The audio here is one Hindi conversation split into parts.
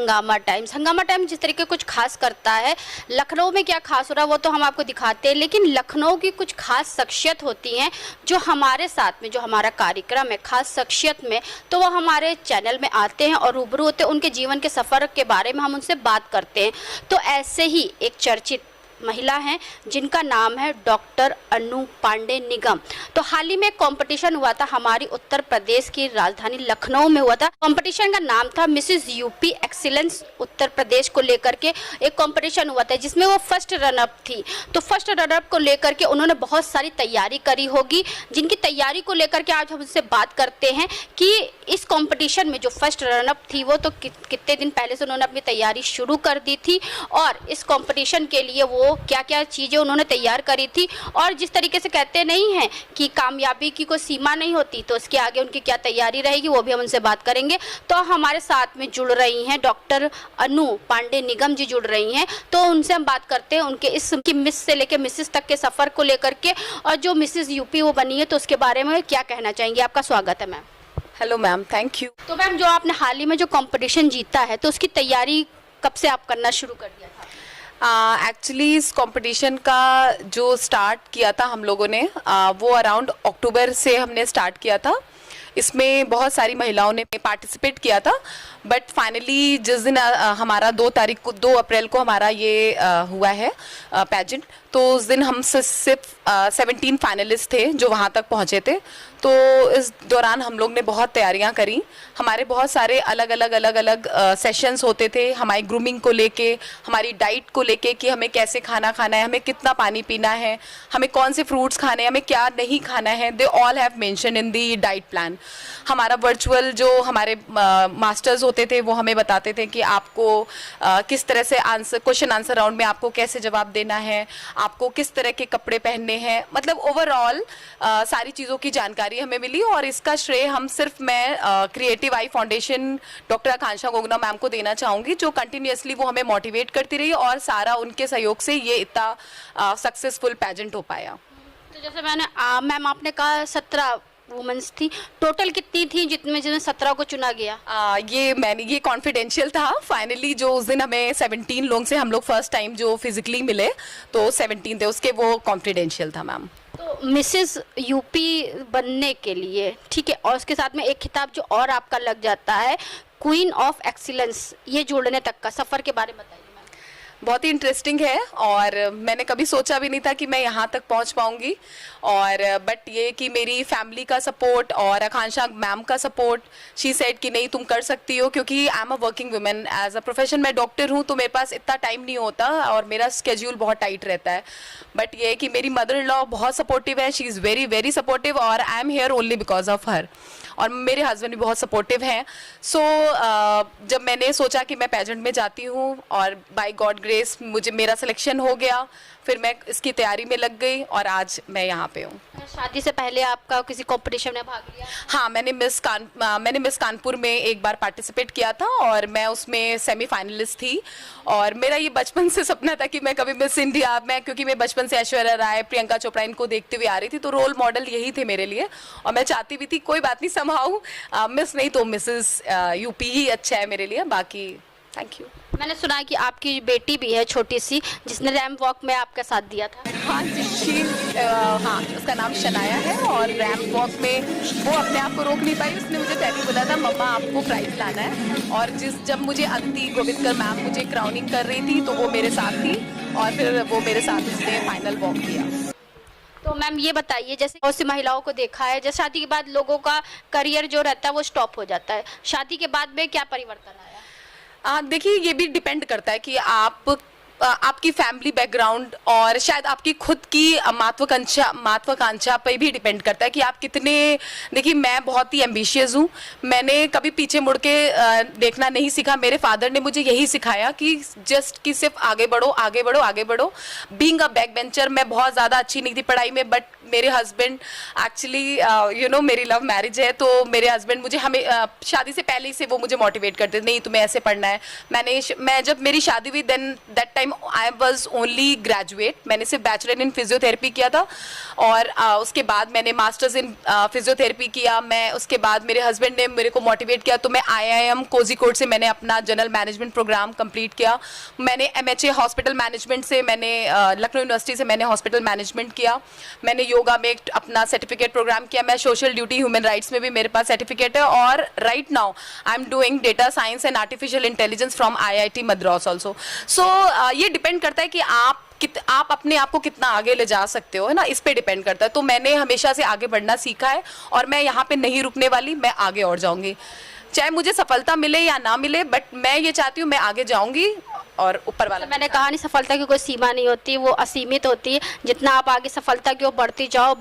हंगामा टाइम्स। हंगामा टाइम्स जिस तरीके कुछ खास करता है, लखनऊ में क्या खास हो रहा है वो तो हम आपको दिखाते हैं, लेकिन लखनऊ की कुछ खास शख्सियत होती हैं जो हमारे साथ में, जो हमारा कार्यक्रम है खास शख्सियत में, तो वो हमारे चैनल में आते हैं और रूबरू होते हैं, उनके जीवन के सफ़र के बारे में हम उनसे बात करते हैं। तो ऐसे ही एक चर्चित महिला हैं जिनका नाम है डॉक्टर अनु पांडे निगम। तो हाल ही में कंपटीशन हुआ था हमारी उत्तर प्रदेश की राजधानी लखनऊ में हुआ था। कंपटीशन का नाम था Mrs UP excellence Uttar Pradesh को लेकर के एक कंपटीशन हुआ था जिसमें वो फर्स्ट रनअप थी। तो फर्स्ट रनअप को लेकर के उन्होंने बहुत सारी तैयारी करी होगी, जिनकी तैयारी को लेकर के आज हम उनसे बात करते हैं कि इस कंपटीशन में जो फर्स्ट रनअप थी वो तो कितने दिन पहले से उन्होंने अपनी तैयारी शुरू कर दी थी और इस कंपटीशन के लिए वो क्या क्या चीज़ें उन्होंने तैयार करी थी, और जिस तरीके से कहते नहीं हैं कि कामयाबी की कोई सीमा नहीं होती, तो इसके आगे उनकी क्या तैयारी रहेगी वो भी हम उनसे बात करेंगे। तो हमारे साथ में जुड़ रही हैं डॉक्टर अनु पांडे निगम जी जुड़ रही हैं, तो उनसे हम बात करते हैं उनके इस मिस से लेकर मिसेस तक के सफ़र को लेकर के, और जो मिसेस यूपी वो बनी है तो उसके बारे में क्या कहना चाहेंगे। आपका स्वागत है ma'am. Hello ma'am, thank you. तो मैम, जो आपने हाल ही में जो कंपटीशन जीता है तो उसकी तैयारी कब से आप करना शुरू कर दिया था? एक्चुअली इस कंपटीशन का जो स्टार्ट किया था हम लोगों ने वो अराउंड अक्टूबर से हमने स्टार्ट किया था। इसमें बहुत सारी महिलाओं ने पार्टिसिपेट किया था, बट फाइनली जिस दिन हमारा 2 अप्रैल को हमारा ये हुआ है पैजेंट, तो उस दिन हम सिर्फ 17 फाइनलिस्ट थे जो वहाँ तक पहुँचे थे। तो इस दौरान हम लोग ने बहुत तैयारियां करी। हमारे बहुत सारे अलग अलग सेशंस होते थे, हमारी ग्रूमिंग को लेके, हमारी डाइट को लेके कि हमें कैसे खाना खाना है, हमें कितना पानी पीना है, हमें कौन से फ्रूट्स खाने हैं, हमें क्या नहीं खाना है। They all have mention in the diet plan. हमारा वर्चुअल जो हमारे मास्टर्स होते थे वो हमें बताते थे कि आपको किस तरह से क्वेश्चन आंसर राउंड में आपको कैसे जवाब देना है, आपको किस तरह के कपड़े पहनने हैं, मतलब ओवरऑल सारी चीज़ों की जानकारी हमें मिली। और इसका श्रेय हम सिर्फ मैं creative I foundation doctor Akanksha Gogna ma'am को देना चाहूँगी, जो कंटिन्यूसली वो हमें मोटिवेट करती रही और सारा उनके सहयोग से ये इतना सक्सेसफुल पैजेंट हो पाया। तो जैसे मैंने मैम आपने कहा 17 वुमेन्स थी, टोटल कितनी थी जिसमें 17 को चुना गया? ये कॉन्फिडेंशियल था। फाइनली जो उस दिन हमें 17 लोग से हम लोग फर्स्ट टाइम जो फिजिकली मिले तो 17 थे, उसके वो कॉन्फिडेंशियल था मैम। तो मिसेस यूपी बनने के लिए, ठीक है, और उसके साथ में एक खिताब जो और आपका लग जाता है क्वीन ऑफ एक्सीलेंस, ये जोड़ने तक का सफ़र के बारे में बताइए। बहुत ही इंटरेस्टिंग है और मैंने कभी सोचा भी नहीं था कि मैं यहाँ तक पहुँच पाऊँगी। और बट ये कि मेरी फैमिली का सपोर्ट और आकांक्षा मैम का सपोर्ट, शी सेड कि नहीं तुम कर सकती हो, क्योंकि I am a working women as a profession, मैं डॉक्टर हूँ तो मेरे पास इतना टाइम नहीं होता और मेरा स्केड्यूल बहुत टाइट रहता है। बट ये कि मेरी मदर इन लॉ बहुत सपोर्टिव है, she is very very supportive, और I am here only because of her. और मेरे हस्बैंड भी बहुत सपोर्टिव हैं। सो जब मैंने सोचा कि मैं पेजेंट में जाती हूँ और बाय गॉड ग्रेस मेरा सिलेक्शन हो गया, फिर मैं इसकी तैयारी में लग गई और आज मैं यहाँ पे हूँ। शादी से पहले आपका किसी कंपटीशन में भाग लिया? हाँ, मैंने मिस कानपुर में एक बार पार्टिसिपेट किया था और मैं उसमें सेमीफाइनलिस्ट थी। और मेरा ये बचपन से सपना था कि मैं कभी मिस इंडिया, क्योंकि मैं बचपन से ऐश्वर्या राय, प्रियंका चोपड़ा इनको देखते हुए आ रही थी, तो रोल मॉडल यही थे मेरे लिए और मैं चाहती भी थी कोई बात नहीं समहाउ मिस नहीं तो मिसेस यूपी ही अच्छा है मेरे लिए। बाकी थैंक यू। मैंने सुना है कि आपकी बेटी भी है छोटी सी जिसने रैम्प वॉक में आपका साथ दिया था। हाँ जी, हाँ, उसका नाम शनाया है और रैम्प वॉक में वो अपने आप को रोक नहीं पाई। उसने मुझे पहले बोला था मम्मा आपको प्राइज लाना है, और जब मुझे अदिति गोविंदकर मैम मुझे क्राउनिंग कर रही थी तो वो मेरे साथ थी और फिर वो मेरे साथ उसने फाइनल वॉक किया। तो मैम ये बताइए, जैसे बहुत सी महिलाओं को देखा है जैसे शादी के बाद लोगों का करियर जो रहता है वो स्टॉप हो जाता है, शादी के बाद में क्या परिवर्तन आया? देखिए, ये भी डिपेंड करता है कि आपकी फैमिली बैकग्राउंड और शायद आपकी खुद की महत्वाकांक्षा पर भी डिपेंड करता है कि आप कितने। देखिए, मैं बहुत ही एम्बिशियस हूँ, मैंने कभी पीछे मुड़ के देखना नहीं सीखा। मेरे फादर ने मुझे यही सिखाया कि सिर्फ आगे बढ़ो आगे बढ़ो आगे बढ़ो। बीइंग अ बैक बेंचर, मैं बहुत ज़्यादा अच्छी नहीं थी पढ़ाई में, बट मेरे हस्बैंड एक्चुअली मेरी लव मैरिज है, तो मेरे हस्बैंड मुझे शादी से पहले ही से वो मुझे मोटिवेट करते थे, नहीं तुम्हें ऐसे पढ़ना है। मैं जब मेरी शादी हुई that time I was only graduate, मैंने सिर्फ बैचलर इन फिजियोथेरेपी किया था और उसके बाद मैंने मास्टर्स इन फिजियोथेरेपी किया। मैं उसके बाद मेरे हस्बैंड ने मेरे को मोटिवेट किया तो मैं IIM कोझिकोड से मैंने अपना जनरल मैनेजमेंट प्रोग्राम कंप्लीट किया। मैंने MHA हॉस्पिटल मैनेजमेंट से मैंने लखनऊ यूनिवर्सिटी से मैंने हॉस्पिटल मैनेजमेंट किया। मैंने योगा में अपना सर्टिफिकेट प्रोग्राम किया। मैं सोशल ड्यूटी ह्यूमन राइट्स में भी मेरे पास सर्टिफिकेट है और right now I am doing data science and artificial intelligence from IIT Madras also. So ये डिपेंड करता है कि आप अपने आप को कितना आगे ले जा सकते हो, है ना, इस पे डिपेंड करता है। तो मैंने हमेशा से आगे बढ़ना सीखा है और मैं यहाँ पे नहीं रुकने वाली, मैं आगे और जाऊंगी, चाहे मुझे सफलता मिले या ना मिले, बट मैं ये चाहती हूँ मैं आगे जाऊंगी और ऊपर वाला। मैंने कहा नहीं, सफलता की कोई सीमा नहीं होती, वो असीमित होती है। जितना आप आगे सफलता की ओर बढ़ते जाओ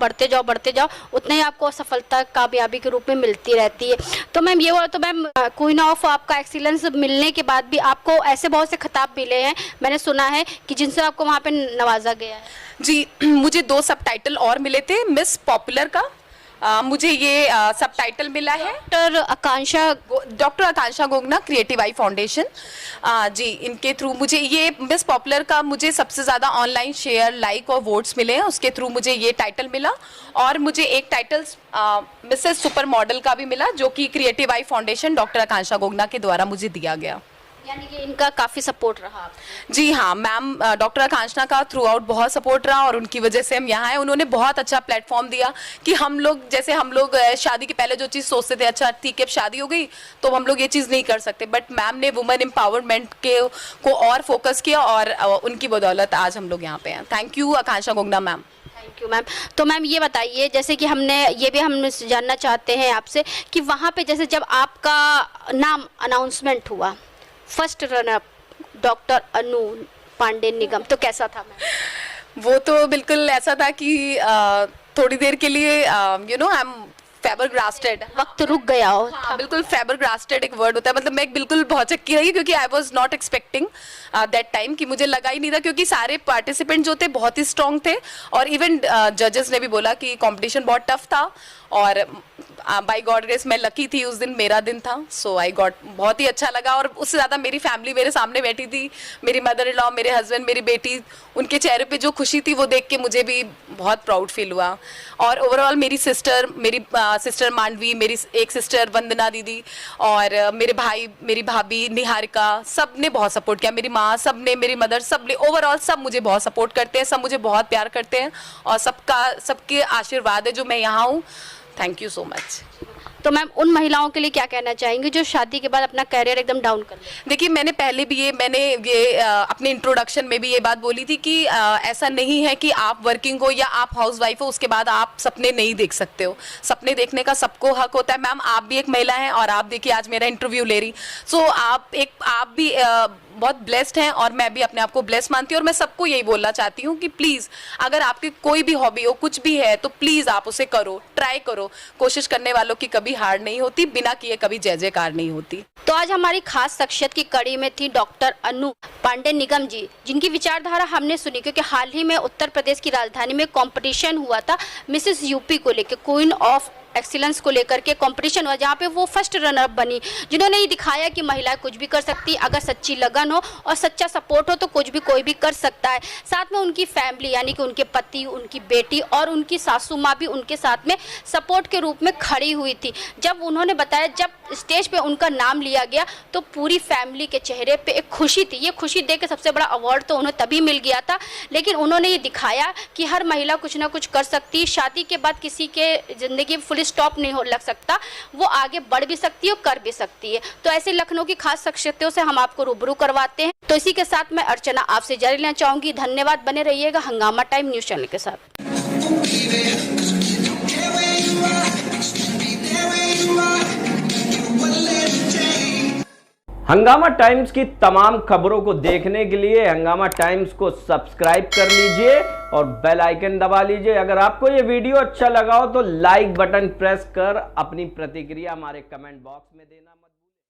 उतना ही आपको सफलता कामयाबी के रूप में मिलती रहती है। तो मैम ये हुआ, तो मैम क्वीन ऑफ आपका एक्सीलेंस मिलने के बाद भी आपको ऐसे बहुत से खिताब मिले हैं, मैंने सुना है कि जिनसे आपको वहाँ पे नवाजा गया है। जी, मुझे 2 सब टाइटल और मिले थे। मिस पॉपुलर का मुझे ये सब टाइटल मिला है। Doctor Akanksha Gogna creative I foundation, जी, इनके थ्रू मुझे ये मिस पॉपुलर का मुझे सबसे ज़्यादा ऑनलाइन शेयर, लाइक और वोट्स मिले हैं, उसके थ्रू मुझे ये टाइटल मिला। और मुझे एक टाइटल मिसेस सुपर मॉडल का भी मिला जो कि क्रिएटिव आई फाउंडेशन डॉक्टर आकांक्षा गोगना के द्वारा मुझे दिया गया। यानी कि इनका काफ़ी सपोर्ट रहा। जी हाँ मैम, डॉक्टर आकांक्षा का थ्रू आउट बहुत सपोर्ट रहा और उनकी वजह से हम यहाँ हैं। उन्होंने बहुत अच्छा प्लेटफॉर्म दिया कि हम लोग शादी के पहले जो चीज़ सोचते थे, अच्छा ठीक है शादी हो गई तो हम लोग ये चीज़ नहीं कर सकते, बट मैम ने वुमेन एम्पावरमेंट को और फोकस किया और उनकी बदौलत आज हम लोग यहाँ पे हैं। Thank you Akanksha Gogna ma'am. Thank you ma'am. तो मैम ये बताइए, जैसे कि हम जानना चाहते हैं आपसे कि वहाँ पे जैसे जब आपका नाम अनाउंसमेंट हुआ, फर्स्ट रनर डॉक्टर अनु पांडे निगम, तो कैसा था मैम? वो तो बिल्कुल ऐसा था कि थोड़ी देर के लिए आई एम फेबरग्रास्टेड, वक्त रुक गया हो। हाँ, बिल्कुल फेबरग्रास्टेड एक वर्ड होता है, मतलब मैं बिल्कुल बहुत चक्की रही क्योंकि I was not expecting that time, कि मुझे लगा ही नहीं था क्योंकि सारे पार्टिसिपेंट जो थे बहुत ही स्ट्रॉन्ग थे और इवन जजेस ने भी बोला कि कंपटीशन बहुत टफ था और बाय गॉड ग्रेस मैं लकी थी, उस दिन मेरा दिन था। सो आई गॉट, बहुत ही अच्छा लगा और उससे ज़्यादा मेरी फैमिली मेरे सामने बैठी थी, मेरी मदर इन लॉ, मेरे हस्बैंड, मेरी बेटी, उनके चेहरे पे जो खुशी थी वो देख के मुझे भी बहुत प्राउड फील हुआ। और ओवरऑल मेरी सिस्टर मांडवी, मेरी एक सिस्टर वंदना दीदी और मेरे भाई, मेरी भाभी निहारिका, सब ने बहुत सपोर्ट किया, मेरी माँ, सब ने, मेरी मदर, सब ने, ओवरऑल सब मुझे बहुत सपोर्ट करते हैं, सब मुझे बहुत प्यार करते हैं और सबके आशीर्वाद है जो मैं यहाँ हूँ। Thank you so much. तो मैम उन महिलाओं के लिए क्या कहना चाहेंगे जो शादी के बाद अपना करियर एकदम डाउन कर ले? देखिए, मैंने पहले भी अपने इंट्रोडक्शन में भी ये बात बोली थी कि ऐसा नहीं है कि आप वर्किंग हो या आप हाउसवाइफ हो उसके बाद आप सपने नहीं देख सकते हो। सपने देखने का सबको हक होता है। मैम आप भी एक महिला हैं और आप देखिए आज मेरा इंटरव्यू ले रही, सो आप भी बहुत ब्लेस्ड हैं और मैं भी अपने आप को ब्लेस्ड मानती हूँ। और मैं सबको यही बोलना चाहती हूँ कि प्लीज़ अगर आपकी कोई भी हॉबी हो, कुछ भी है, तो प्लीज़ आप उसे करो, ट्राई करो। कोशिश करने वालों की कभी हार नहीं होती, बिना किए कभी जय जयकार नहीं होती। तो आज हमारी खास शख्सियत की कड़ी में थी डॉक्टर अनु पांडे निगम जी, जिनकी विचारधारा हमने सुनी क्योंकि हाल ही में उत्तर प्रदेश की राजधानी में कंपटीशन हुआ था मिसेस यूपी को लेकर, क्वीन ऑफ एक्सीलेंस को लेकर के कंपटीशन हुआ, जहाँ पे वो फर्स्ट रनर बनी, जिन्होंने ये दिखाया कि महिलाएं कुछ भी कर सकती, अगर सच्ची लगन हो और सच्चा सपोर्ट हो तो कुछ भी कोई भी कर सकता है। साथ में उनकी फैमिली यानी कि उनके पति, उनकी बेटी और उनकी सासू माँ भी उनके साथ में सपोर्ट के रूप में खड़ी हुई थी। जब उन्होंने बताया, जब स्टेज पे उनका नाम लिया गया तो पूरी फैमिली के चेहरे पे एक खुशी थी। ये खुशी देख के सबसे बड़ा अवार्ड तो उन्हें तभी मिल गया था, लेकिन उन्होंने ये दिखाया कि हर महिला कुछ ना कुछ कर सकती है। शादी के बाद किसी के ज़िंदगी फुल स्टॉप नहीं हो लग सकता, वो आगे बढ़ भी सकती है और कर भी सकती है। तो ऐसे लखनऊ की खास शख्सियतों से हम आपको रूबरू करवाते हैं। तो इसी के साथ मैं अर्चना आपसे जारी लेना चाहूंगी। धन्यवाद, बने रहिएगा हंगामा टाइम न्यूज चैनल के साथ। हंगामा टाइम्स की तमाम खबरों को देखने के लिए हंगामा टाइम्स को सब्सक्राइब कर लीजिए और बेल आइकन दबा लीजिए। अगर आपको ये वीडियो अच्छा लगा हो तो लाइक बटन प्रेस कर अपनी प्रतिक्रिया हमारे कमेंट बॉक्स में देना।